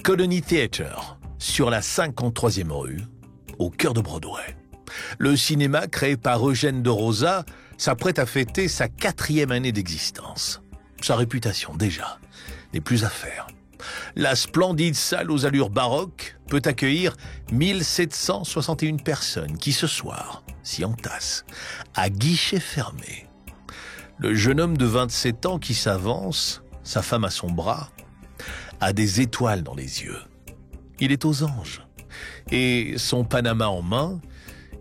Colony Theatre, sur la 53e rue, au cœur de Broadway. Le cinéma créé par Eugène de Rosa s'apprête à fêter sa 4e année d'existence. Sa réputation, déjà, n'est plus à faire. La splendide salle aux allures baroques peut accueillir 1761 personnes qui, ce soir, s'y entassent, à guichet fermé. Le jeune homme de 27 ans qui s'avance, sa femme à son bras, a des étoiles dans les yeux. Il est aux anges. Et son panama en main,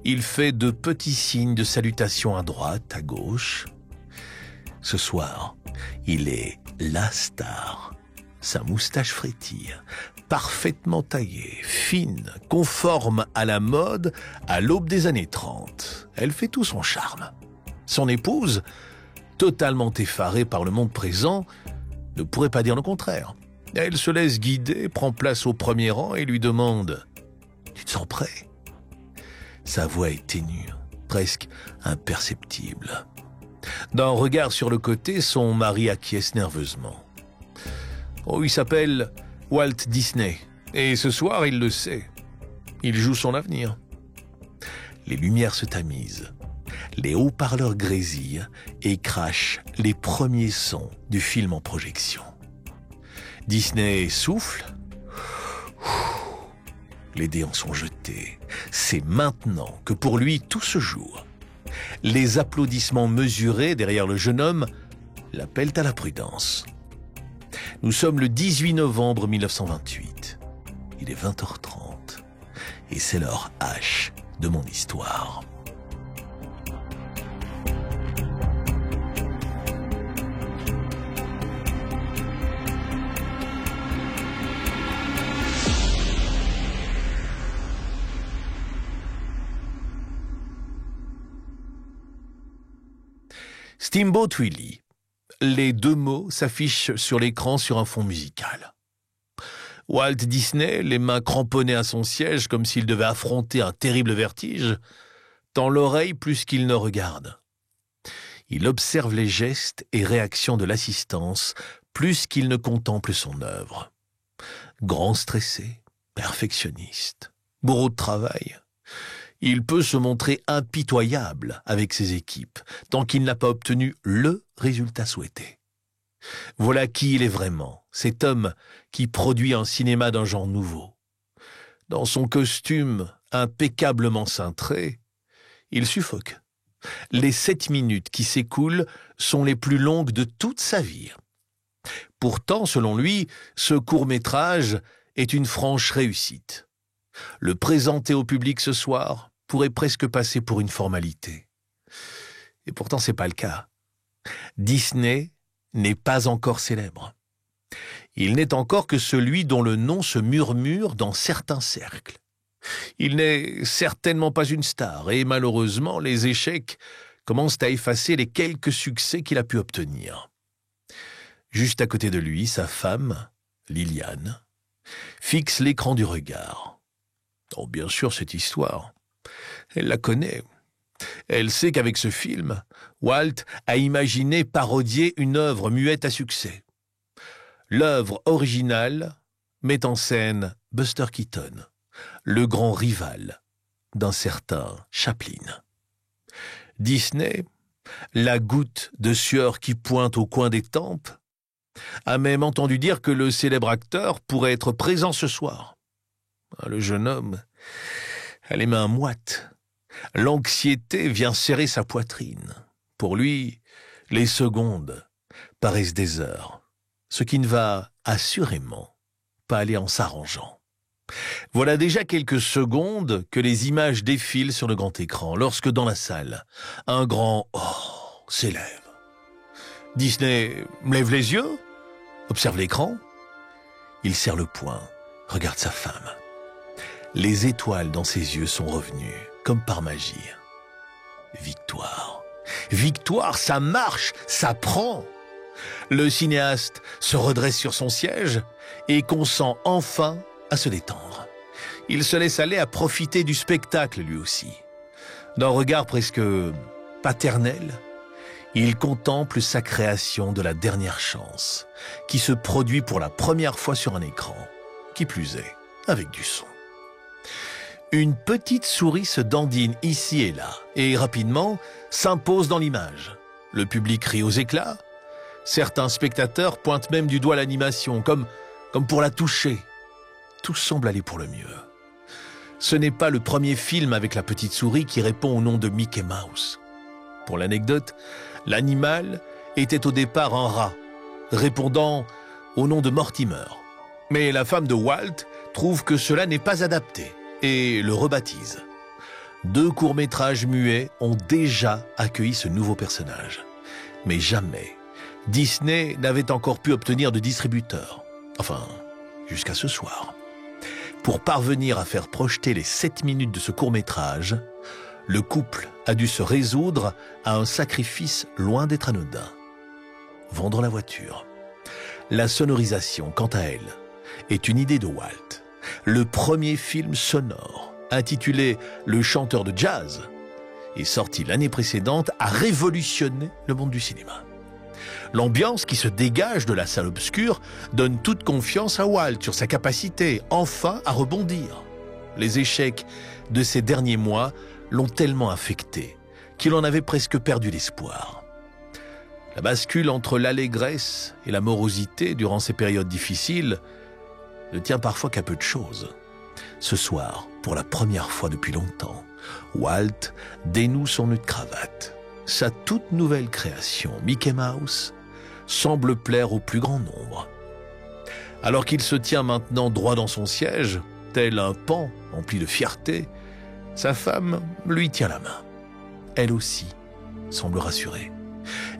il fait de petits signes de salutation à droite, à gauche. Ce soir, il est la star. Sa moustache frétille, parfaitement taillée, fine, conforme à la mode à l'aube des années 30. Elle fait tout son charme. Son épouse, totalement effarée par le monde présent, ne pourrait pas dire le contraire. Elle se laisse guider, prend place au premier rang et lui demande « Tu te sens prêt ?» Sa voix est ténue, presque imperceptible. D'un regard sur le côté, son mari acquiesce nerveusement. Oh, il s'appelle Walt Disney, et ce soir, il le sait. Il joue son avenir. Les lumières se tamisent, les haut-parleurs grésillent et crachent les premiers sons du film en projection. Disney souffle. Les dés en sont jetés. C'est maintenant que pour lui tout se joue. Les applaudissements mesurés derrière le jeune homme l'appellent à la prudence. Nous sommes le 18 novembre 1928. Il est 20h30 et c'est l'heure H de mon histoire. Steamboat Willie. Les deux mots s'affichent sur l'écran sur un fond musical. Walt Disney, les mains cramponnées à son siège comme s'il devait affronter un terrible vertige, tend l'oreille plus qu'il ne regarde. Il observe les gestes et réactions de l'assistance plus qu'il ne contemple son œuvre. Grand stressé, perfectionniste, bourreau de travail, il peut se montrer impitoyable avec ses équipes tant qu'il n'a pas obtenu le résultat souhaité. Voilà qui il est vraiment, cet homme qui produit un cinéma d'un genre nouveau. Dans son costume impeccablement cintré, il suffoque. Les 7 minutes qui s'écoulent sont les plus longues de toute sa vie. Pourtant, selon lui, ce court-métrage est une franche réussite. Le présenter au public ce soir pourrait presque passer pour une formalité. Et pourtant, c'est pas le cas. Disney n'est pas encore célèbre. Il n'est encore que celui dont le nom se murmure dans certains cercles. Il n'est certainement pas une star et malheureusement, les échecs commencent à effacer les quelques succès qu'il a pu obtenir. Juste à côté de lui, sa femme, Liliane, fixe l'écran du regard. Oh, bien sûr, cette histoire, elle la connaît. Elle sait qu'avec ce film, Walt a imaginé parodier une œuvre muette à succès. L'œuvre originale met en scène Buster Keaton, le grand rival d'un certain Chaplin. Disney, la goutte de sueur qui pointe au coin des tempes, a même entendu dire que le célèbre acteur pourrait être présent ce soir. Le jeune homme a les mains moites. L'anxiété vient serrer sa poitrine. Pour lui, les secondes paraissent des heures, ce qui ne va assurément pas aller en s'arrangeant. Voilà déjà quelques secondes que les images défilent sur le grand écran, lorsque dans la salle, un grand « oh » s'élève. Disney lève les yeux, observe l'écran. Il serre le poing, regarde sa femme. Les étoiles dans ses yeux sont revenues, comme par magie. Victoire. Victoire, ça marche, ça prend. Le cinéaste se redresse sur son siège et consent enfin à se détendre. Il se laisse aller à profiter du spectacle lui aussi. D'un regard presque paternel, il contemple sa création de la dernière chance, qui se produit pour la première fois sur un écran. qui plus est, avec du son. Une petite souris se dandine ici et là, et rapidement s'impose dans l'image. Le public rit aux éclats. Certains spectateurs pointent même du doigt l'animation, comme pour la toucher. Tout semble aller pour le mieux. Ce n'est pas le premier film avec la petite souris qui répond au nom de Mickey Mouse. Pour l'anecdote, l'animal était au départ un rat, répondant au nom de Mortimer. Mais la femme de Walt trouve que cela n'est pas adapté et le rebaptise. 2 courts-métrages muets ont déjà accueilli ce nouveau personnage. Mais jamais Disney n'avait encore pu obtenir de distributeur. Enfin, jusqu'à ce soir. Pour parvenir à faire projeter les 7 minutes de ce court-métrage, le couple a dû se résoudre à un sacrifice loin d'être anodin. Vendre la voiture. La sonorisation, quant à elle, est une idée de Walt. Le premier film sonore, intitulé « Le chanteur de jazz », est sorti l'année précédente, a révolutionné le monde du cinéma. L'ambiance qui se dégage de la salle obscure donne toute confiance à Walt sur sa capacité, enfin, à rebondir. Les échecs de ces derniers mois l'ont tellement affecté qu'il en avait presque perdu l'espoir. La bascule entre l'allégresse et la morosité durant ces périodes difficiles ne tient parfois qu'à peu de choses. Ce soir, pour la première fois depuis longtemps, Walt dénoue son nœud de cravate. Sa toute nouvelle création, Mickey Mouse, semble plaire au plus grand nombre. Alors qu'il se tient maintenant droit dans son siège, tel un paon empli de fierté, sa femme lui tient la main. Elle aussi semble rassurée.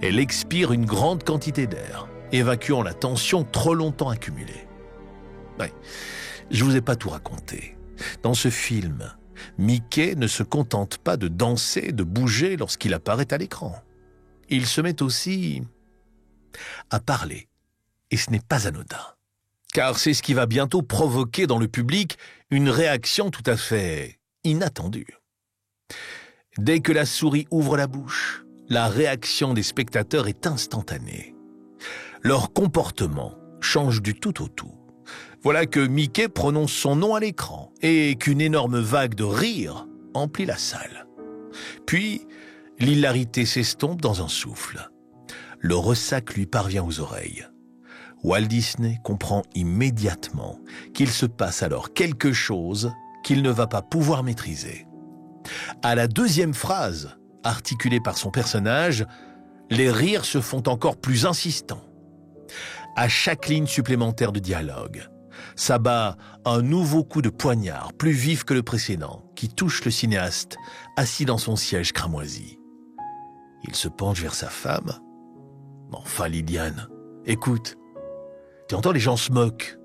Elle expire une grande quantité d'air, évacuant la tension trop longtemps accumulée. Ouais, je vous ai pas tout raconté. Dans ce film, Mickey ne se contente pas de danser, de bouger lorsqu'il apparaît à l'écran. Il se met aussi à parler, et ce n'est pas anodin. Car c'est ce qui va bientôt provoquer dans le public une réaction tout à fait inattendue. Dès que la souris ouvre la bouche, la réaction des spectateurs est instantanée. Leur comportement change du tout au tout. Voilà que Mickey prononce son nom à l'écran et qu'une énorme vague de rire emplit la salle. Puis, l'hilarité s'estompe dans un souffle. Le ressac lui parvient aux oreilles. Walt Disney comprend immédiatement qu'il se passe alors quelque chose qu'il ne va pas pouvoir maîtriser. À la deuxième phrase, articulée par son personnage, les rires se font encore plus insistants. À chaque ligne supplémentaire de dialogue, s'abat un nouveau coup de poignard, plus vif que le précédent, qui touche le cinéaste, assis dans son siège cramoisi. Il se penche vers sa femme. « Enfin, Liliane, écoute, tu entends, les gens se moquent. »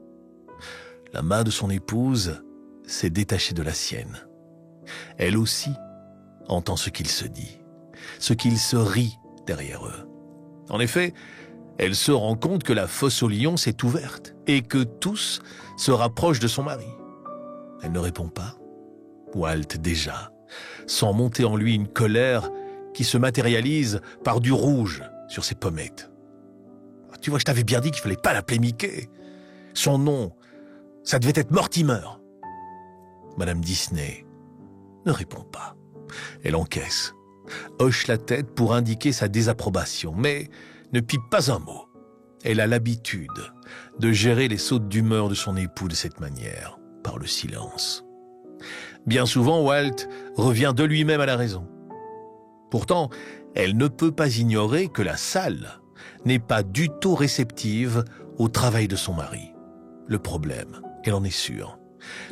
La main de son épouse s'est détachée de la sienne. Elle aussi entend ce qu'il se dit, ce qu'il se rit derrière eux. En effet, elle se rend compte que la fosse aux lions s'est ouverte et que tous se rapprochent de son mari. Elle ne répond pas. Walt, déjà, sent monter en lui une colère qui se matérialise par du rouge sur ses pommettes. « Tu vois, je t'avais bien dit qu'il fallait pas l'appeler Mickey. Son nom, ça devait être Mortimer. » Madame Disney ne répond pas. Elle encaisse, hoche la tête pour indiquer sa désapprobation, mais ne pipe pas un mot. Elle a l'habitude de gérer les sautes d'humeur de son époux de cette manière, par le silence. Bien souvent, Walt revient de lui-même à la raison. Pourtant, elle ne peut pas ignorer que la salle n'est pas du tout réceptive au travail de son mari. Le problème, elle en est sûre,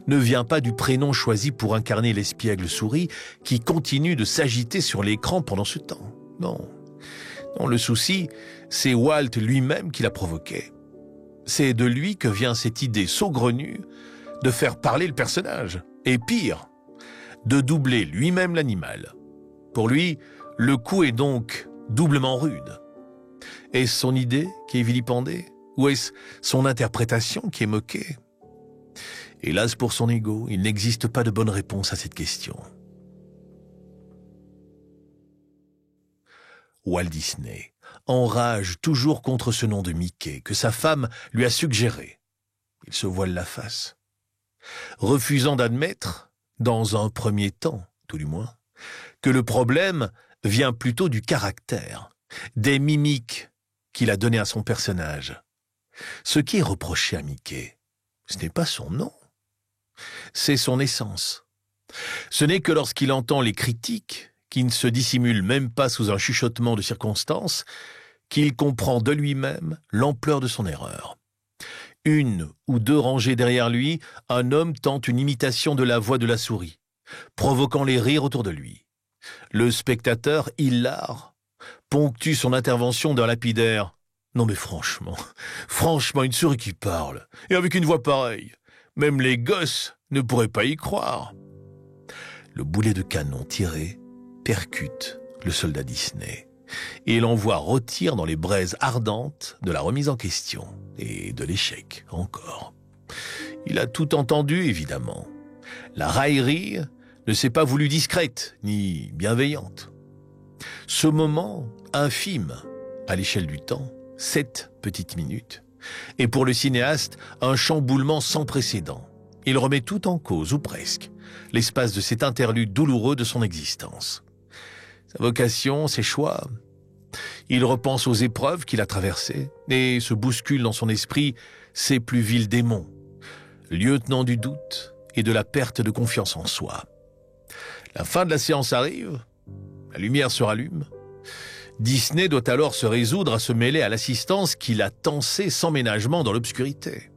ne vient pas du prénom choisi pour incarner l'espiègle souris qui continue de s'agiter sur l'écran pendant ce temps. Non, le souci, c'est Walt lui-même qui l'a provoqué. C'est de lui que vient cette idée saugrenue de faire parler le personnage. Et pire, de doubler lui-même l'animal. Pour lui, le coup est donc doublement rude. Est-ce son idée qui est vilipendée? Ou est-ce son interprétation qui est moquée? Hélas pour son ego, il n'existe pas de bonne réponse à cette question. Walt Disney enrage toujours contre ce nom de Mickey que sa femme lui a suggéré. il se voile la face, refusant d'admettre, dans un premier temps, tout du moins, que le problème vient plutôt du caractère, des mimiques qu'il a données à son personnage. Ce qui est reproché à Mickey, ce n'est pas son nom, c'est son essence. Ce n'est que lorsqu'il entend les critiques, qui ne se dissimulent même pas sous un chuchotement de circonstances, qu'il comprend de lui-même l'ampleur de son erreur. Une ou deux rangées derrière lui, un homme tente une imitation de la voix de la souris, provoquant les rires autour de lui. Le spectateur, hilar, ponctue son intervention d'un lapidaire. Non mais franchement, une souris qui parle, et avec une voix pareille, même les gosses ne pourraient pas y croire. Le boulet de canon tiré percute le soldat Disney, et l'envoie rôtir dans les braises ardentes de la remise en question, et de l'échec encore. Il a tout entendu, évidemment. La raillerie ne s'est pas voulue discrète, ni bienveillante. Ce moment, infime, à l'échelle du temps, 7 petites minutes, est pour le cinéaste un chamboulement sans précédent. Il remet tout en cause, ou presque, l'espace de cet interlude douloureux de son existence. Sa vocation, ses choix. Il repense aux épreuves qu'il a traversées et se bouscule dans son esprit ses plus vils démons, lieutenant du doute et de la perte de confiance en soi. La fin de la séance arrive, la lumière se rallume. Disney doit alors se résoudre à se mêler à l'assistance qu'il a tancée sans ménagement dans l'obscurité.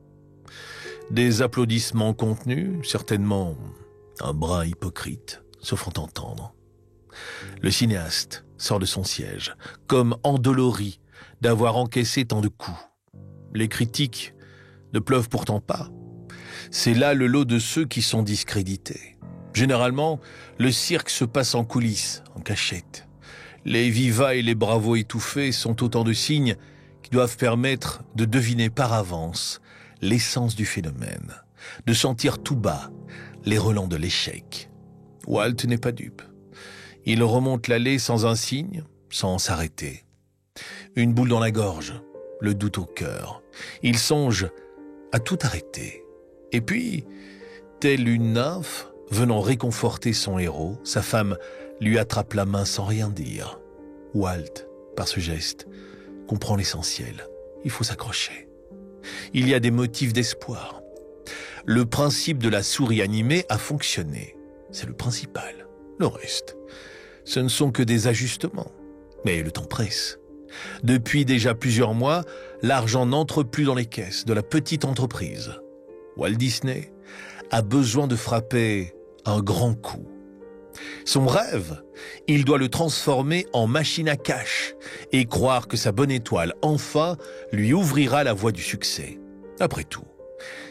Des applaudissements contenus, certainement un brin hypocrite, se font entendre. Le cinéaste sort de son siège, comme endolori d'avoir encaissé tant de coups. Les critiques ne pleuvent pourtant pas. C'est là le lot de ceux qui sont discrédités. Généralement, le cirque se passe en coulisses, en cachette. Les vivas et les bravos étouffés sont autant de signes qui doivent permettre de deviner par avance l'essence du phénomène, de sentir tout bas les relents de l'échec. Walt n'est pas dupe. Il remonte l'allée sans un signe, sans s'arrêter. Une boule dans la gorge, le doute au cœur. Il songe à tout arrêter. Et puis, telle une nymphe venant réconforter son héros, sa femme lui attrape la main sans rien dire. Walt, par ce geste, comprend l'essentiel. Il faut s'accrocher. Il y a des motifs d'espoir. Le principe de la souris animée a fonctionné. C'est le principal. Le reste, ce ne sont que des ajustements. Mais le temps presse. Depuis déjà plusieurs mois, l'argent n'entre plus dans les caisses de la petite entreprise. Walt Disney a besoin de frapper un grand coup. Son rêve, il doit le transformer en machine à cash et croire que sa bonne étoile, enfin, lui ouvrira la voie du succès. Après tout,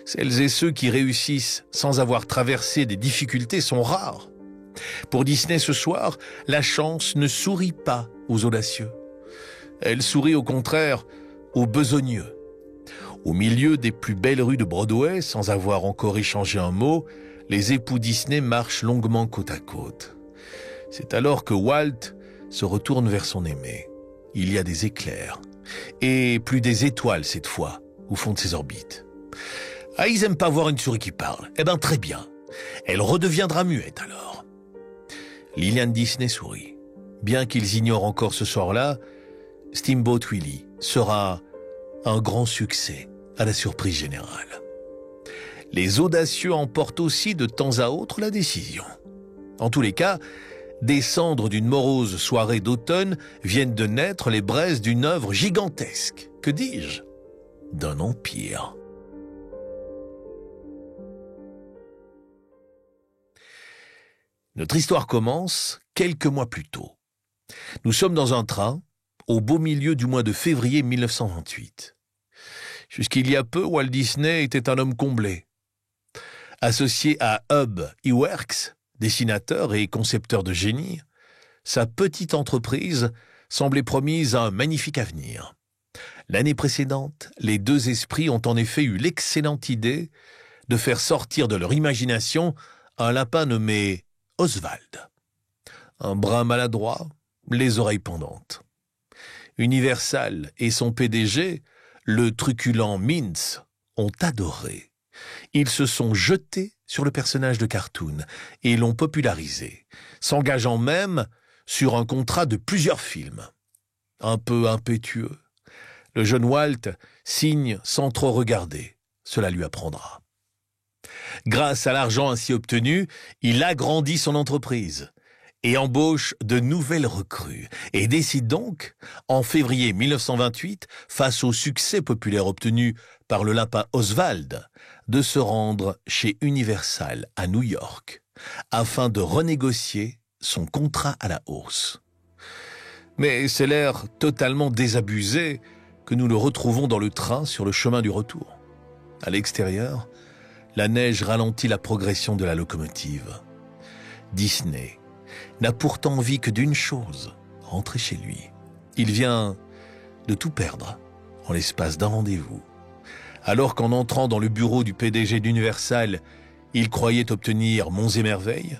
celles et ceux qui réussissent sans avoir traversé des difficultés sont rares. Pour Disney ce soir, la chance ne sourit pas aux audacieux. Elle sourit au contraire aux besogneux. Au milieu des plus belles rues de Broadway, sans avoir encore échangé un mot, les époux Disney marchent longuement côte à côte. C'est alors que Walt se retourne vers son aimé. Il y a des éclairs, et plus des étoiles cette fois, au fond de ses orbites. Ah, ils aiment pas voir une souris qui parle. Eh ben très bien, elle redeviendra muette alors. Lillian Disney sourit. Bien qu'ils ignorent encore ce soir-là, Steamboat Willie sera un grand succès à la surprise générale. Les audacieux emportent aussi de temps à autre la décision. En tous les cas, des cendres d'une morose soirée d'automne viennent de naître les braises d'une œuvre gigantesque. Que dis-je ? D'un empire. Notre histoire commence quelques mois plus tôt. Nous sommes dans un train, au beau milieu du mois de février 1928. Jusqu'il y a peu, Walt Disney était un homme comblé. Associé à Ub Iwerks, dessinateur et concepteur de génie, sa petite entreprise semblait promise à un magnifique avenir. L'année précédente, les deux esprits ont en effet eu l'excellente idée de faire sortir de leur imagination un lapin nommé Oswald. Un brin maladroit, les oreilles pendantes. Universal et son PDG, le truculent Mintz, ont adoré. Ils se sont jetés sur le personnage de cartoon et l'ont popularisé, s'engageant même sur un contrat de plusieurs films. Un peu impétueux, le jeune Walt signe sans trop regarder. Cela lui apprendra. Grâce à l'argent ainsi obtenu, il agrandit son entreprise et embauche de nouvelles recrues et décide donc, en février 1928, face au succès populaire obtenu par le lapin Oswald, de se rendre chez Universal à New York afin de renégocier son contrat à la hausse. Mais c'est l'air totalement désabusé que nous le retrouvons dans le train sur le chemin du retour. À l'extérieur, la neige ralentit la progression de la locomotive. Disney n'a pourtant envie que d'une chose, rentrer chez lui. Il vient de tout perdre en l'espace d'un rendez-vous. Alors qu'en entrant dans le bureau du PDG d'Universal, il croyait obtenir monts et merveilles,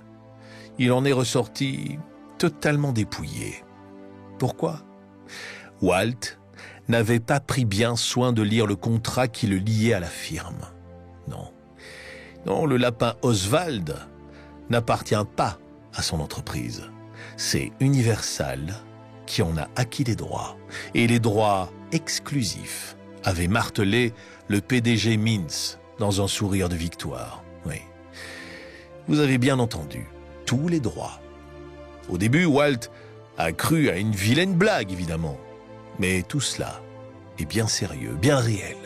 il en est ressorti totalement dépouillé. Pourquoi ? Walt n'avait pas pris bien soin de lire le contrat qui le liait à la firme. Non, le lapin Oswald n'appartient pas à son entreprise. C'est Universal qui en a acquis les droits. Et les droits exclusifs, avait martelé le PDG Mintz dans un sourire de victoire. Oui, vous avez bien entendu, tous les droits. Au début, Walt a cru à une vilaine blague, évidemment. Mais tout cela est bien sérieux, bien réel.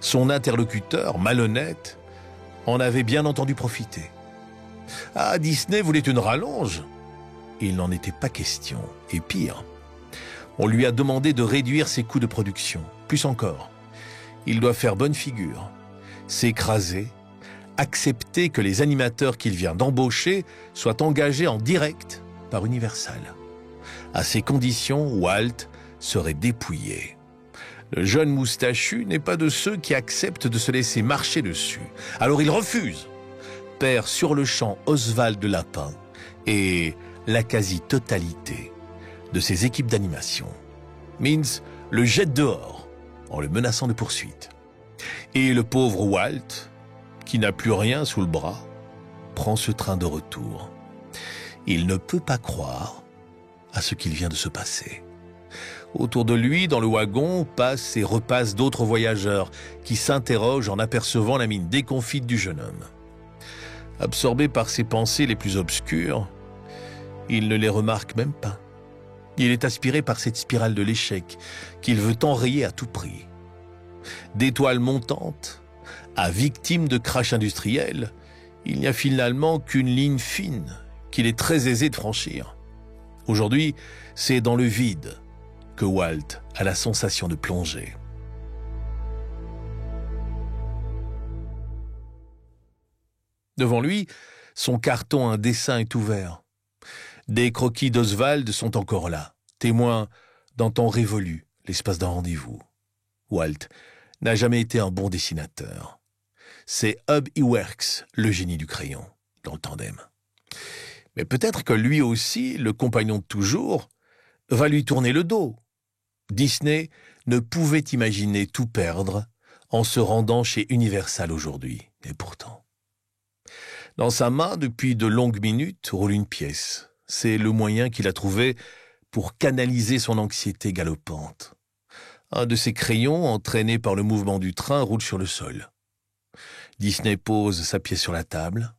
Son interlocuteur, malhonnête, en avait bien entendu profiter. Ah, Disney voulait une rallonge. Il n'en était pas question. Et pire, on lui a demandé de réduire ses coûts de production. Plus encore, il doit faire bonne figure, s'écraser, accepter que les animateurs qu'il vient d'embaucher soient engagés en direct par Universal. À ces conditions, Walt serait dépouillé. Le jeune moustachu n'est pas de ceux qui acceptent de se laisser marcher dessus. Alors il refuse, perd sur le champ Oswald le lapin et la quasi-totalité de ses équipes d'animation. Mintz le jette dehors en le menaçant de poursuite. Et le pauvre Walt, qui n'a plus rien sous le bras, prend ce train de retour. Il ne peut pas croire à ce qu'il vient de se passer. Autour de lui, dans le wagon, passent et repassent d'autres voyageurs qui s'interrogent en apercevant la mine déconfite du jeune homme. Absorbé par ses pensées les plus obscures, il ne les remarque même pas. Il est aspiré par cette spirale de l'échec qu'il veut enrayer à tout prix. D'étoiles montantes à victime de crash industriel, il n'y a finalement qu'une ligne fine qu'il est très aisé de franchir. Aujourd'hui, c'est dans le vide que Walt a la sensation de plonger. Devant lui, son carton à un dessin est ouvert. Des croquis d'Oswald sont encore là, témoins d'un temps révolu, l'espace d'un rendez-vous. Walt n'a jamais été un bon dessinateur. C'est Ub Iwerks, le génie du crayon, dans le tandem. Mais peut-être que lui aussi, le compagnon de toujours, va lui tourner le dos. Disney ne pouvait imaginer tout perdre en se rendant chez Universal aujourd'hui. Et pourtant, dans sa main, depuis de longues minutes, roule une pièce. C'est le moyen qu'il a trouvé pour canaliser son anxiété galopante. Un de ses crayons, entraîné par le mouvement du train, roule sur le sol. Disney pose sa pièce sur la table,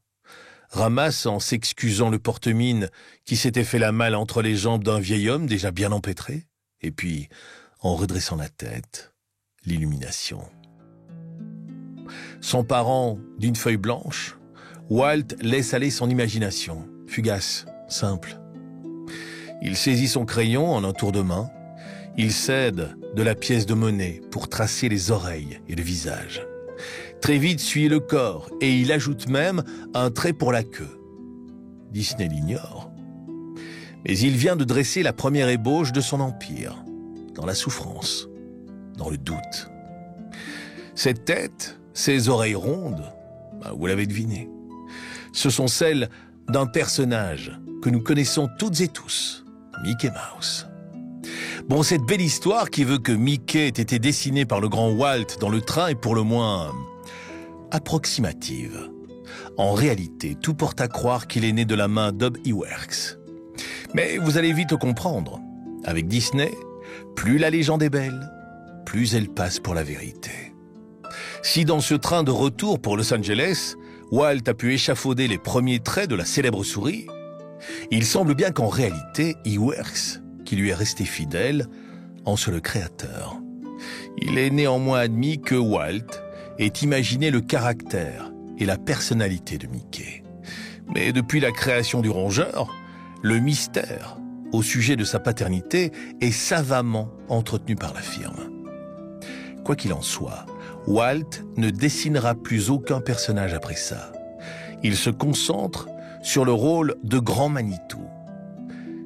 ramasse en s'excusant le porte-mine qui s'était fait la malle entre les jambes d'un vieil homme déjà bien empêtré, et puis, en redressant la tête, l'illumination. S'emparant d'une feuille blanche, Walt laisse aller son imagination, fugace, simple. Il saisit son crayon en un tour de main, il cède de la pièce de monnaie pour tracer les oreilles et le visage. Très vite suit le corps et il ajoute même un trait pour la queue. Disney l'ignore, mais il vient de dresser la première ébauche de son empire, dans la souffrance, dans le doute. Cette tête, ces oreilles rondes, vous l'avez deviné, ce sont celles d'un personnage que nous connaissons toutes et tous, Mickey Mouse. Bon, cette belle histoire qui veut que Mickey ait été dessiné par le grand Walt dans le train est pour le moins approximative. En réalité, tout porte à croire qu'il est né de la main d'Bob Iwerks. Mais vous allez vite le comprendre. Avec Disney, plus la légende est belle, plus elle passe pour la vérité. Si dans ce train de retour pour Los Angeles, Walt a pu échafauder les premiers traits de la célèbre souris, il semble bien qu'en réalité, Iwerks, qui lui est resté fidèle, en soit le créateur. Il est néanmoins admis que Walt ait imaginé le caractère et la personnalité de Mickey. Mais depuis la création du rongeur, le mystère au sujet de sa paternité est savamment entretenu par la firme. Quoi qu'il en soit, Walt ne dessinera plus aucun personnage après ça. Il se concentre sur le rôle de Grand Manitou.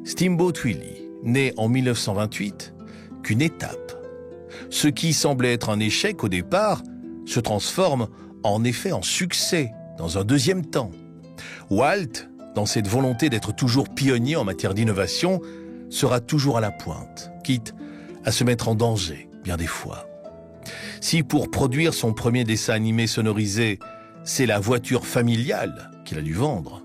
Steamboat Willie n'est en 1928 qu'une étape. Ce qui semblait être un échec au départ se transforme en effet en succès dans un deuxième temps. Walt, dans cette volonté d'être toujours pionnier en matière d'innovation, sera toujours à la pointe, quitte à se mettre en danger, bien des fois. Si pour produire son premier dessin animé sonorisé, c'est la voiture familiale qu'il a dû vendre,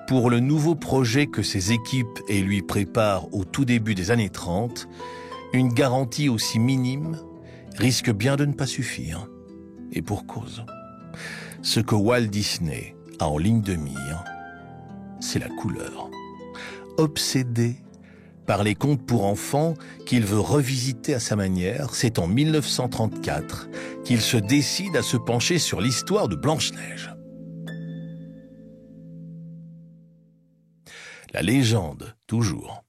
pour le nouveau projet que ses équipes et lui préparent au tout début des années 30, une garantie aussi minime risque bien de ne pas suffire. Et pour cause. Ce que Walt Disney a en ligne de mire, c'est la couleur. Obsédé par les contes pour enfants qu'il veut revisiter à sa manière, c'est en 1934 qu'il se décide à se pencher sur l'histoire de Blanche-Neige. La légende, toujours,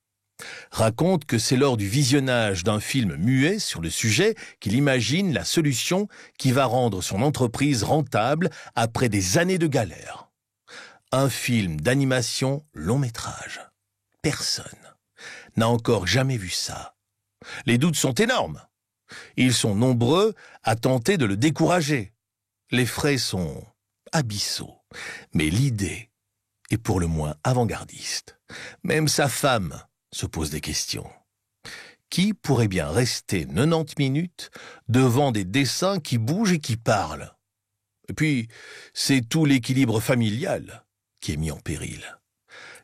raconte que c'est lors du visionnage d'un film muet sur le sujet qu'il imagine la solution qui va rendre son entreprise rentable après des années de galère. Un film d'animation long métrage. Personne n'a encore jamais vu ça. Les doutes sont énormes. Ils sont nombreux à tenter de le décourager. Les frais sont abyssaux, mais l'idée est pour le moins avant-gardiste. Même sa femme se pose des questions. Qui pourrait bien rester 90 minutes devant des dessins qui bougent et qui parlent? Et puis, c'est tout l'équilibre familial qui est mis en péril.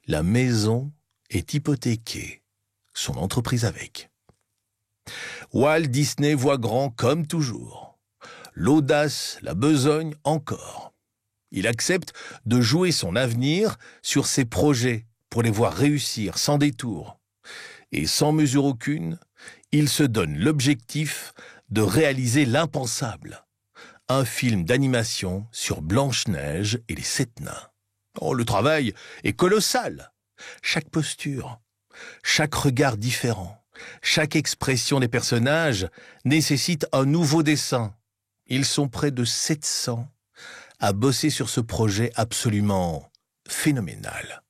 La maison est hypothéquée, son entreprise avec. Walt Disney voit grand comme toujours. L'audace, la besogne encore. Il accepte de jouer son avenir sur ses projets pour les voir réussir sans détour. Et sans mesure aucune, il se donne l'objectif de réaliser l'impensable. Un film d'animation sur Blanche-Neige et les 7 nains. Oh, le travail est colossal. Chaque posture, chaque regard différent, chaque expression des personnages nécessite un nouveau dessin. Ils sont près de 700 à bosser sur ce projet absolument phénoménal.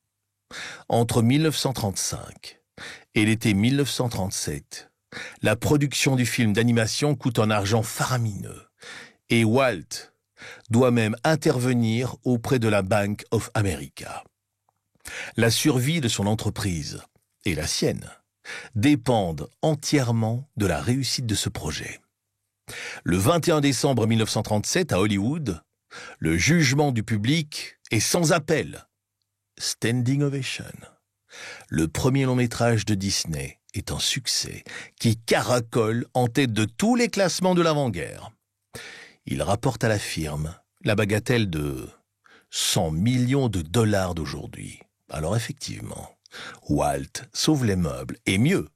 Entre 1935 et l'été 1937, la production du film d'animation coûte un argent faramineux et Walt doit même intervenir auprès de la Bank of America. La survie de son entreprise et la sienne dépendent entièrement de la réussite de ce projet. Le 21 décembre 1937, à Hollywood, le jugement du public est sans appel. Standing Ovation. Le premier long-métrage de Disney est un succès qui caracole en tête de tous les classements de l'avant-guerre. Il rapporte à la firme la bagatelle de 100 millions de dollars d'aujourd'hui. Alors effectivement, Walt sauve les meubles et mieux,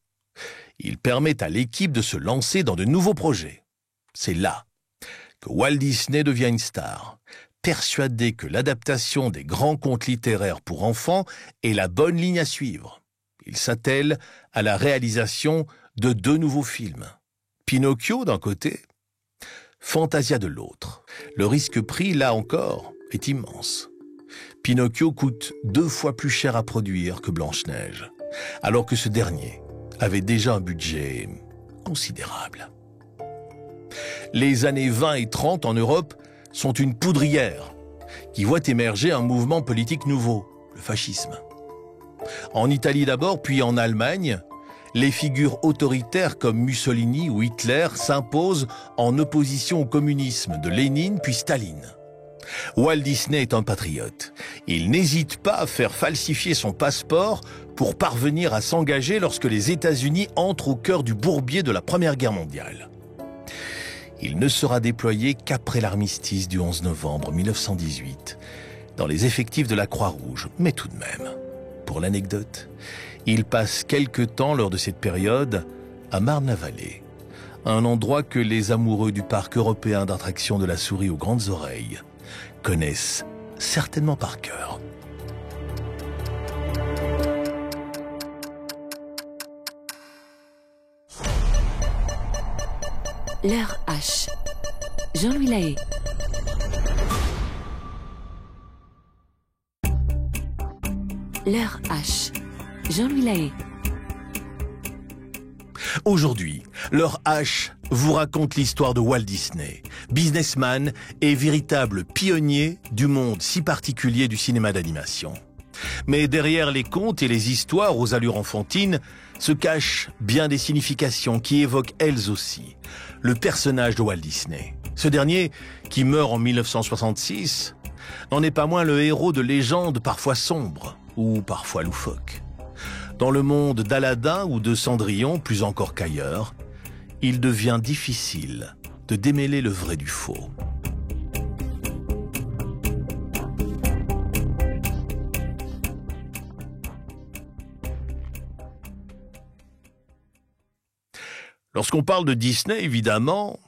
il permet à l'équipe de se lancer dans de nouveaux projets. C'est là que Walt Disney devient une star, persuadé que l'adaptation des grands contes littéraires pour enfants est la bonne ligne à suivre. Il s'attelle à la réalisation de 2 nouveaux films. Pinocchio d'un côté, Fantasia de l'autre. Le risque pris, là encore, est immense. Pinocchio coûte 2 fois plus cher à produire que Blanche-Neige, alors que ce dernier avait déjà un budget considérable. Les années 20 et 30 en Europe sont une poudrière qui voit émerger un mouvement politique nouveau, le fascisme. En Italie d'abord, puis en Allemagne, Les figures autoritaires comme Mussolini ou Hitler s'imposent en opposition au communisme de Lénine puis Staline. Walt Disney est un patriote. Il n'hésite pas à faire falsifier son passeport pour parvenir à s'engager lorsque les États-Unis entrent au cœur du bourbier de la Première Guerre mondiale. Il ne sera déployé qu'après l'armistice du 11 novembre 1918, dans les effectifs de la Croix-Rouge, mais tout de même. Pour l'anecdote, il passe quelque temps lors de cette période à Marne-la-Vallée, un endroit que les amoureux du parc européen d'attractions de la souris aux grandes oreilles connaissent certainement par cœur. L'heure H. Jean-Louis Lahaye. L'heure H. Jean-Louis Lahaye. Aujourd'hui, l'heure H vous raconte l'histoire de Walt Disney, businessman et véritable pionnier du monde si particulier du cinéma d'animation. Mais derrière les contes et les histoires aux allures enfantines se cachent bien des significations qui évoquent elles aussi le personnage de Walt Disney. Ce dernier, qui meurt en 1966, n'en est pas moins le héros de légendes parfois sombres ou parfois loufoques. Dans le monde d'Aladin ou de Cendrillon, plus encore qu'ailleurs, il devient difficile de démêler le vrai du faux. Lorsqu'on parle de Disney, évidemment,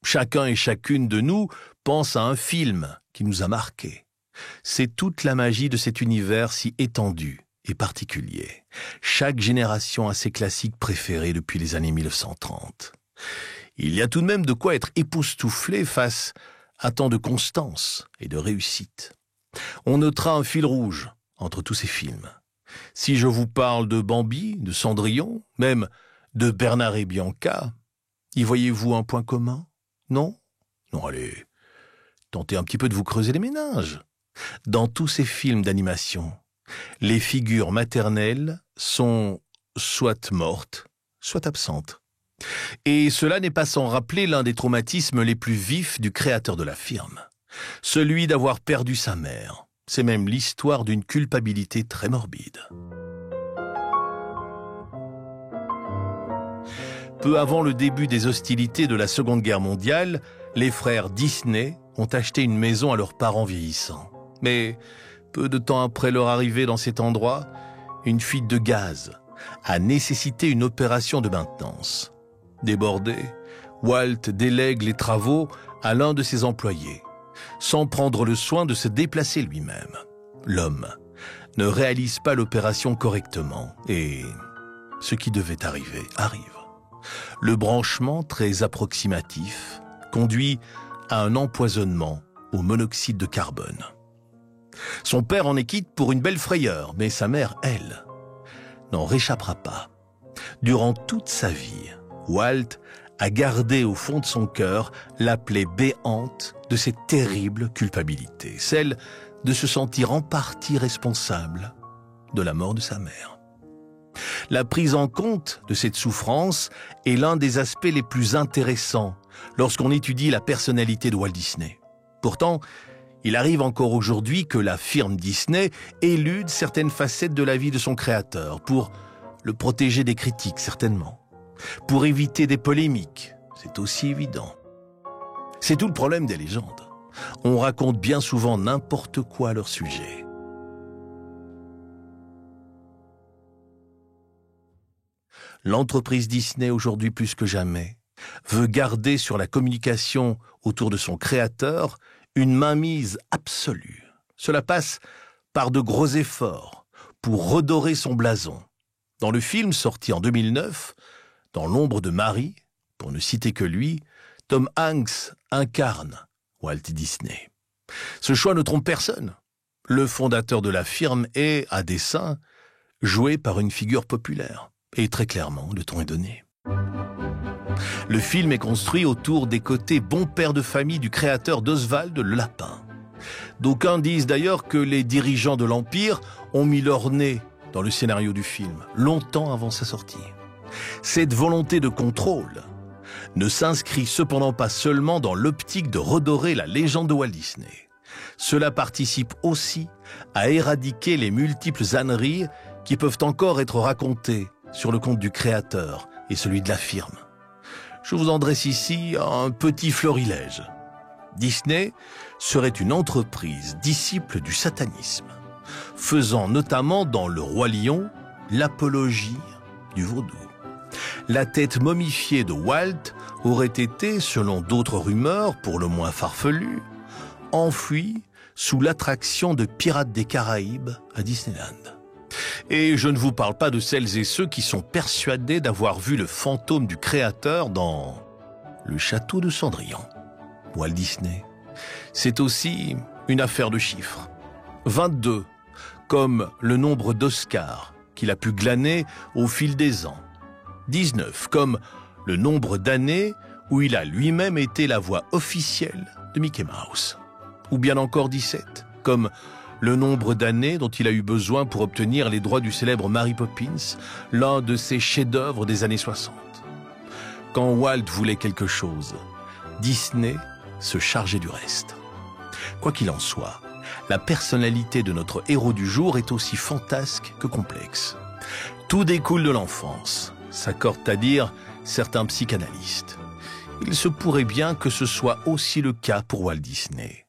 chacun et chacune de nous pense à un film qui nous a marqués. C'est toute la magie de cet univers si étendu et particulier. Chaque génération a ses classiques préférés depuis les années 1930. Il y a tout de même de quoi être époustouflé face à tant de constance et de réussite. On notera un fil rouge entre tous ces films. Si je vous parle de Bambi, de Cendrillon, même de Bernard et Bianca, y voyez-vous un point commun? Non? Non, allez, tentez un petit peu de vous creuser les méninges. Dans tous ces films d'animation, les figures maternelles sont soit mortes, soit absentes. Et cela n'est pas sans rappeler l'un des traumatismes les plus vifs du créateur de la firme, celui d'avoir perdu sa mère. C'est même l'histoire d'une culpabilité très morbide. Peu avant le début des hostilités de la Seconde Guerre mondiale, les frères Disney ont acheté une maison à leurs parents vieillissants. Mais peu de temps après leur arrivée dans cet endroit, une fuite de gaz a nécessité une opération de maintenance. Débordé, Walt délègue les travaux à l'un de ses employés, sans prendre le soin de se déplacer lui-même. L'homme ne réalise pas l'opération correctement et ce qui devait arriver arrive. Le branchement très approximatif conduit à un empoisonnement au monoxyde de carbone. Son père en est quitte pour une belle frayeur, mais sa mère, elle, n'en réchappera pas. Durant toute sa vie, Walt a gardé au fond de son cœur la plaie béante de cette terrible culpabilité, celle de se sentir en partie responsable de la mort de sa mère. La prise en compte de cette souffrance est l'un des aspects les plus intéressants lorsqu'on étudie la personnalité de Walt Disney. Pourtant, il arrive encore aujourd'hui que la firme Disney élude certaines facettes de la vie de son créateur pour le protéger des critiques, certainement. Pour éviter des polémiques, c'est aussi évident. C'est tout le problème des légendes. On raconte bien souvent n'importe quoi à leur sujet. L'entreprise Disney, aujourd'hui plus que jamais, veut garder sur la communication autour de son créateur une mainmise absolue. Cela passe par de gros efforts pour redorer son blason. Dans le film sorti en 2009, Dans l'ombre de Marie, pour ne citer que lui, Tom Hanks incarne Walt Disney. Ce choix ne trompe personne. Le fondateur de la firme est, à dessein, joué par une figure populaire. Et très clairement, le ton est donné. Le film est construit autour des côtés bon père de famille du créateur d'Oswald le Lapin. D'aucuns disent d'ailleurs que les dirigeants de l'Empire ont mis leur nez dans le scénario du film, longtemps avant sa sortie. Cette volonté de contrôle ne s'inscrit cependant pas seulement dans l'optique de redorer la légende de Walt Disney. Cela participe aussi à éradiquer les multiples âneries qui peuvent encore être racontées sur le compte du créateur et celui de la firme. Je vous en dresse ici un petit florilège. Disney serait une entreprise disciple du satanisme, faisant notamment dans Le Roi Lion l'apologie du vaudou. La tête momifiée de Walt aurait été, selon d'autres rumeurs pour le moins farfelues, enfouie sous l'attraction de Pirates des Caraïbes à Disneyland. Et je ne vous parle pas de celles et ceux qui sont persuadés d'avoir vu le fantôme du créateur dans le château de Cendrillon. Walt Disney, c'est aussi une affaire de chiffres. 22, comme le nombre d'Oscars qu'il a pu glaner au fil des ans. 19, comme le nombre d'années où il a lui-même été la voix officielle de Mickey Mouse. Ou bien encore 17, comme le nombre d'années dont il a eu besoin pour obtenir les droits du célèbre Mary Poppins, l'un de ses chefs-d'œuvre des années 60. Quand Walt voulait quelque chose, Disney se chargeait du reste. Quoi qu'il en soit, la personnalité de notre héros du jour est aussi fantasque que complexe. Tout découle de l'enfance, s'accordent à dire certains psychanalystes. Il se pourrait bien que ce soit aussi le cas pour Walt Disney.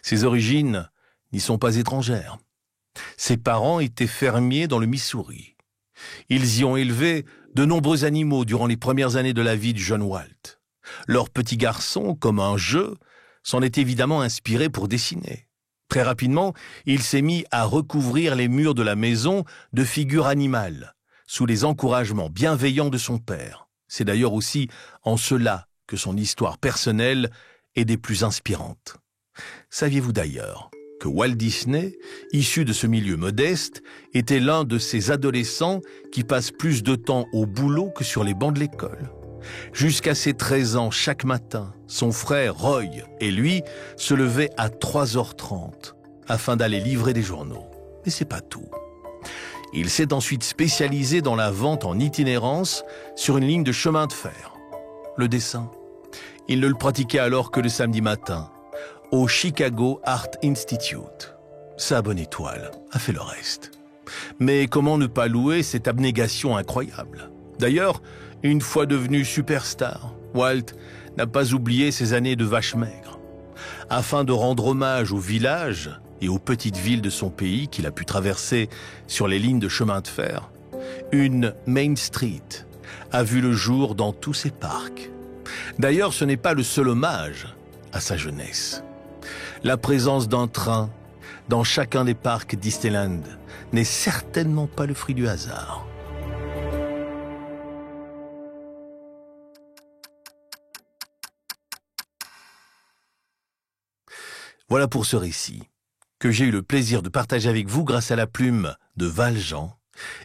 Ses origines n'y sont pas étrangères. Ses parents étaient fermiers dans le Missouri. Ils y ont élevé de nombreux animaux durant les premières années de la vie du jeune Walt. Leur petit garçon, comme un jeu, s'en est évidemment inspiré pour dessiner. Très rapidement, il s'est mis à recouvrir les murs de la maison de figures animales, sous les encouragements bienveillants de son père. C'est d'ailleurs aussi en cela que son histoire personnelle est des plus inspirantes. Saviez-vous d'ailleurs que Walt Disney, issu de ce milieu modeste, était l'un de ces adolescents qui passent plus de temps au boulot que sur les bancs de l'école? Jusqu'à ses 13 ans, chaque matin, son frère Roy et lui se levaient à 3h30 afin d'aller livrer des journaux. Mais c'est pas tout. Il s'est ensuite spécialisé dans la vente en itinérance sur une ligne de chemin de fer. Le dessin, il ne le pratiquait alors que le samedi matin, au Chicago Art Institute. Sa bonne étoile a fait le reste. Mais comment ne pas louer cette abnégation incroyable? D'ailleurs, une fois devenu superstar, Walt n'a pas oublié ses années de vache maigre. Afin de rendre hommage aux villages et aux petites villes de son pays qu'il a pu traverser sur les lignes de chemin de fer, une Main Street a vu le jour dans tous ses parcs. D'ailleurs, ce n'est pas le seul hommage à sa jeunesse. La présence d'un train dans chacun des parcs Disneyland n'est certainement pas le fruit du hasard. Voilà pour ce récit, que j'ai eu le plaisir de partager avec vous grâce à la plume de Valjean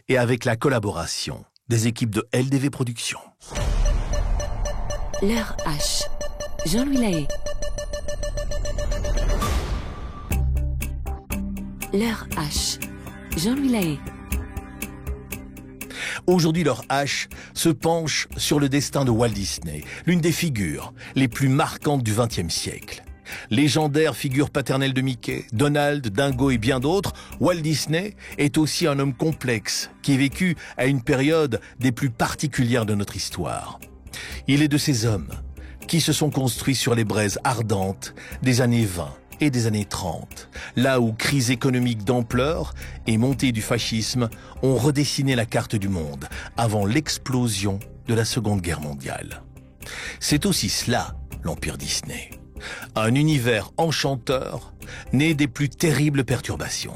et avec la collaboration des équipes de LDV Productions. L'heure H. Jean-Louis Lahaye. L'heure H. Jean-Louis Lahaye. Aujourd'hui, l'heure H se penche sur le destin de Walt Disney, l'une des figures les plus marquantes du XXe siècle. Légendaire figure paternelle de Mickey, Donald, Dingo et bien d'autres, Walt Disney est aussi un homme complexe qui a vécu à une période des plus particulières de notre histoire. Il est de ces hommes qui se sont construits sur les braises ardentes des années 20 et des années 30, là où crise économique d'ampleur et montée du fascisme ont redessiné la carte du monde avant l'explosion de la Seconde Guerre mondiale. C'est aussi cela, l'Empire Disney. Un univers enchanteur, né des plus terribles perturbations.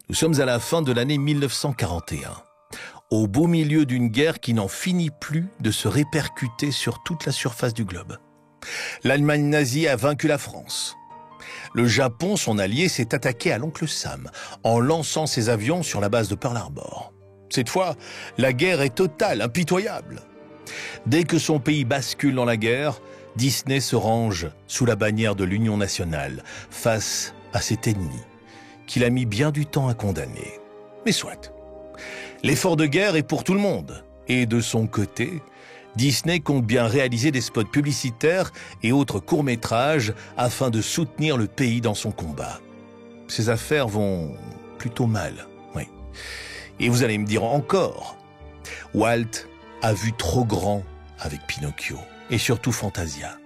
Nous sommes à la fin de l'année 1941, au beau milieu d'une guerre qui n'en finit plus de se répercuter sur toute la surface du globe. L'Allemagne nazie a vaincu la France. Le Japon, son allié, s'est attaqué à l'oncle Sam en lançant ses avions sur la base de Pearl Harbor. Cette fois, la guerre est totale, impitoyable. Dès que son pays bascule dans la guerre, Disney se range sous la bannière de l'Union nationale face à cet ennemi qu'il a mis bien du temps à condamner. Mais soit. L'effort de guerre est pour tout le monde. Et de son côté, Disney compte bien réaliser des spots publicitaires et autres courts-métrages afin de soutenir le pays dans son combat. Ses affaires vont plutôt mal, oui. Et vous allez me dire encore, Walt a vu trop grand avec Pinocchio et surtout Fantasia.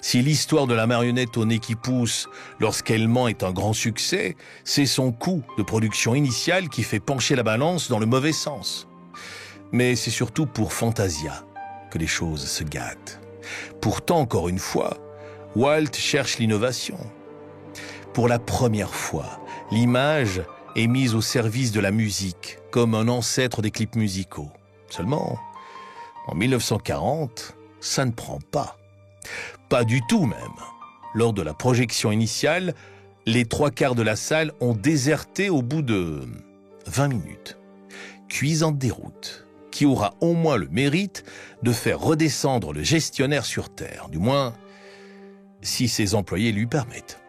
Si l'histoire de la marionnette au nez qui pousse lorsqu'elle ment est un grand succès, c'est son coût de production initial qui fait pencher la balance dans le mauvais sens. Mais c'est surtout pour Fantasia que les choses se gâtent. Pourtant, encore une fois, Walt cherche l'innovation. Pour la première fois, l'image est mise au service de la musique, comme un ancêtre des clips musicaux. Seulement, en 1940, ça ne prend pas. Pas du tout même. Lors de la projection initiale, les 3/4 de la salle ont déserté au bout de 20 minutes. Cuisante déroute, qui aura au moins le mérite de faire redescendre le gestionnaire sur terre, du moins si ses employés lui permettent.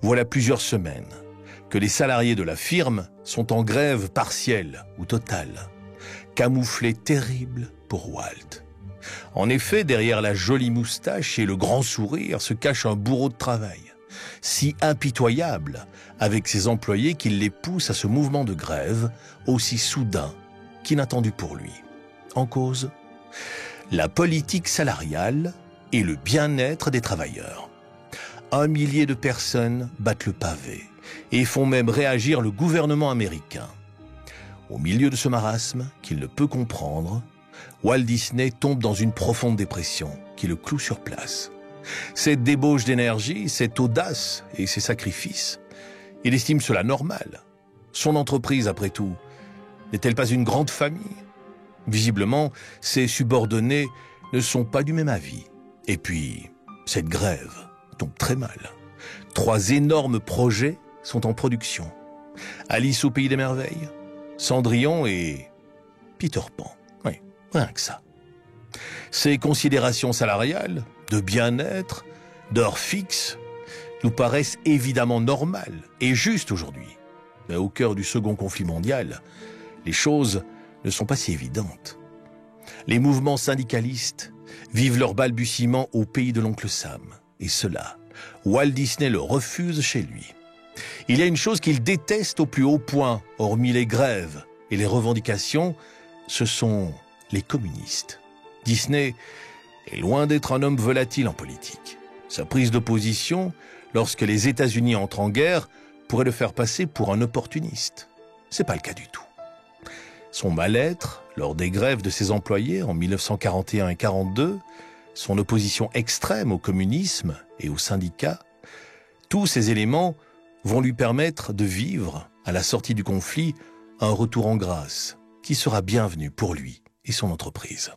Voilà plusieurs semaines que les salariés de la firme sont en grève partielle ou totale. Camouflet terrible pour Walt. En effet, derrière la jolie moustache et le grand sourire se cache un bourreau de travail, si impitoyable avec ses employés qu'il les pousse à ce mouvement de grève aussi soudain qu'inattendu pour lui. En cause, la politique salariale et le bien-être des travailleurs. 1 millier de personnes battent le pavé et font même réagir le gouvernement américain. Au milieu de ce marasme qu'il ne peut comprendre, Walt Disney tombe dans une profonde dépression qui le cloue sur place. Cette débauche d'énergie, cette audace et ces sacrifices, il estime cela normal. Son entreprise, après tout, n'est-elle pas une grande famille? Visiblement, ses subordonnés ne sont pas du même avis. Et puis, cette grève tombe très mal. 3 énormes projets sont en production. Alice au pays des merveilles, Cendrillon et Peter Pan. Oui, rien que ça. Ces considérations salariales, de bien-être, d'heures fixes, nous paraissent évidemment normales et justes aujourd'hui. Mais au cœur du second conflit mondial, les choses ne sont pas si évidentes. Les mouvements syndicalistes vivent leur balbutiement au pays de l'oncle Sam. Et cela, Walt Disney le refuse chez lui. Il y a une chose qu'il déteste au plus haut point, hormis les grèves et les revendications, ce sont les communistes. Disney est loin d'être un homme volatile en politique. Sa prise de position, lorsque les États-Unis entrent en guerre, pourrait le faire passer pour un opportuniste. C'est pas le cas du tout. Son mal-être, lors des grèves de ses employés en 1941 et 42, son opposition extrême au communisme et aux syndicats, tous ces éléments vont lui permettre de vivre, à la sortie du conflit, un retour en grâce qui sera bienvenu pour lui et son entreprise.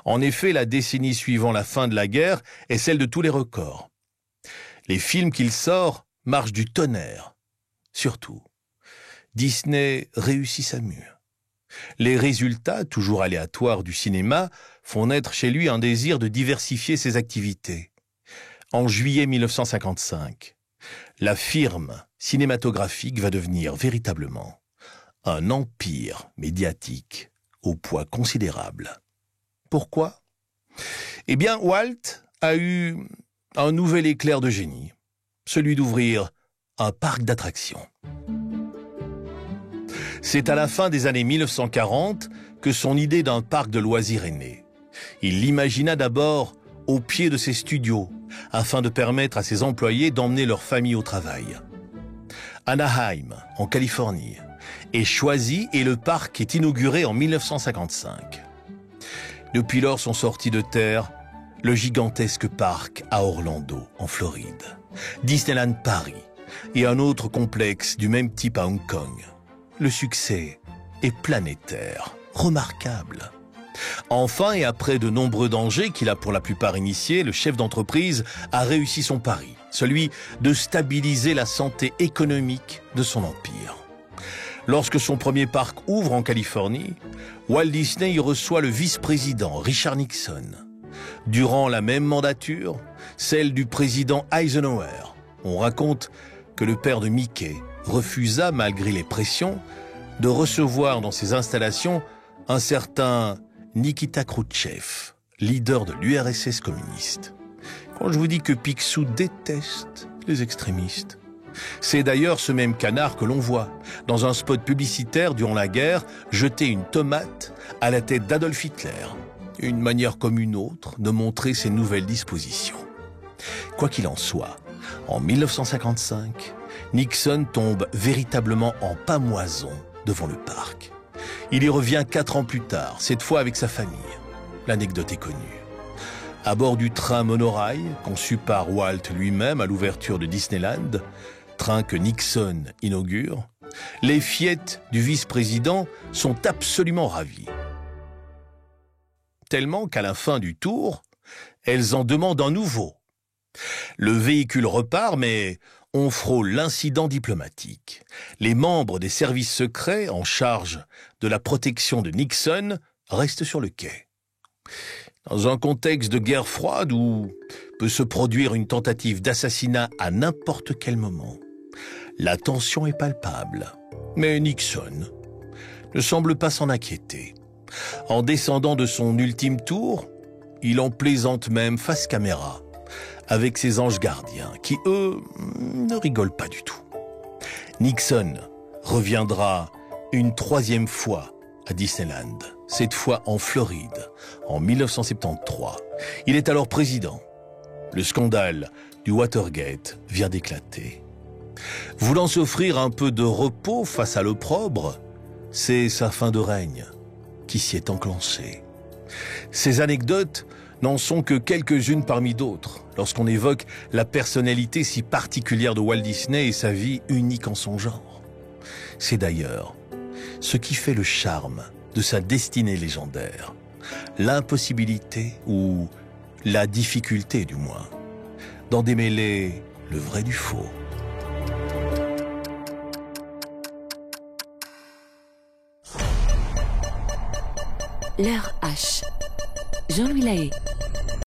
En effet, la décennie suivant la fin de la guerre est celle de tous les records. Les films qu'il sort marchent du tonnerre. Surtout, Disney réussit sa mue. Les résultats, toujours aléatoires du cinéma, font naître chez lui un désir de diversifier ses activités. En juillet 1955, la firme cinématographique va devenir véritablement un empire médiatique au poids considérable. Pourquoi? Eh bien, Walt a eu un nouvel éclair de génie, celui d'ouvrir un parc d'attractions. C'est à la fin des années 1940 que son idée d'un parc de loisirs est née. Il l'imagina d'abord au pied de ses studios, afin de permettre à ses employés d'emmener leur famille au travail. Anaheim, en Californie, est choisi et le parc est inauguré en 1955. Depuis lors sont sortis de terre le gigantesque parc à Orlando, en Floride, Disneyland Paris et un autre complexe du même type à Hong Kong. Le succès est planétaire, remarquable. Enfin, et après de nombreux dangers qu'il a pour la plupart initiés, le chef d'entreprise a réussi son pari, celui de stabiliser la santé économique de son empire. Lorsque son premier parc ouvre en Californie, Walt Disney y reçoit le vice-président Richard Nixon. Durant la même mandature, celle du président Eisenhower, on raconte que le père de Mickey refusa, malgré les pressions, de recevoir dans ses installations un certain Nikita Khrouchtchev, leader de l'URSS communiste. Quand je vous dis que Picsou déteste les extrémistes, c'est d'ailleurs ce même canard que l'on voit, dans un spot publicitaire durant la guerre, jeter une tomate à la tête d'Adolf Hitler. Une manière comme une autre de montrer ses nouvelles dispositions. Quoi qu'il en soit, en 1955, Nixon tombe véritablement en pâmoison devant le parc. Il y revient 4 ans plus tard, cette fois avec sa famille. L'anecdote est connue. À bord du train monorail, conçu par Walt lui-même à l'ouverture de Disneyland, train que Nixon inaugure, les fillettes du vice-président sont absolument ravies. Tellement qu'à la fin du tour, elles en demandent un nouveau. Le véhicule repart, mais on frôle l'incident diplomatique. Les membres des services secrets en charge de la protection de Nixon restent sur le quai. Dans un contexte de guerre froide où peut se produire une tentative d'assassinat à n'importe quel moment, la tension est palpable. Mais Nixon ne semble pas s'en inquiéter. En descendant de son ultime tour, il en plaisante même face caméra avec ses anges gardiens qui, eux, ne rigolent pas du tout. Nixon reviendra une 3e fois à Disneyland, cette fois en Floride, en 1973. Il est alors président. Le scandale du Watergate vient d'éclater. Voulant s'offrir un peu de repos face à l'opprobre, c'est sa fin de règne qui s'y est enclenchée. Ces anecdotes n'en sont que quelques-unes parmi d'autres, lorsqu'on évoque la personnalité si particulière de Walt Disney et sa vie unique en son genre. C'est d'ailleurs ce qui fait le charme de sa destinée légendaire, l'impossibilité, ou la difficulté du moins, d'en démêler le vrai du faux. L'heure H. Jean-Louis Lahaye.